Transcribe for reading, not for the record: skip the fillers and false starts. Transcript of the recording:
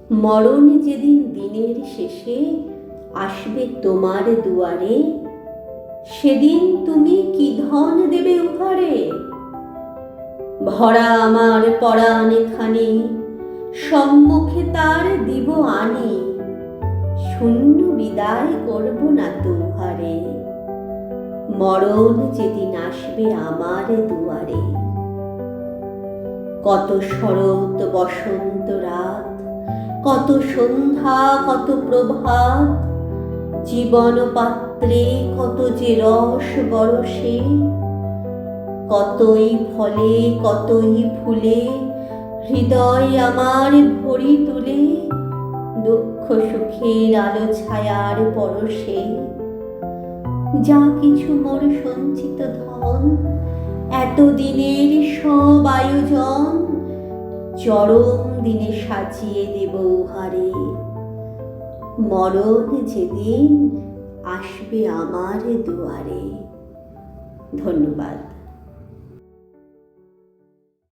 মরণ যেদিন দিনের শেষে আসবে তোমার দুয়ারে, সেদিন তুমি কি ধন দেবে উপহারে? ভরা আমার পরাণখানি, সম্মুখে তার দিব আনি, শূন্য বিদায় করব না তোমারে, মরণ যেদিন আসবে আমার দুয়ারে। কত শরৎ বসন্ত রাত, কত সন্ধ্যা কত প্রভাত, জীবন পাত্রে কত যে রস বরসে, কতই ফলে কতই ফুলে হৃদয় আমার ভরি তুলে, দুঃখ সুখের আলো ছায়ার পরশে। যা কিছু মোর সঞ্চিত ধন, এতদিনের সব আয়োজন, চরম দিনে সাজিয়ে দেব উহারে, মরণ যেদিন আসবে আমার দুয়ারে। ধন্যবাদ।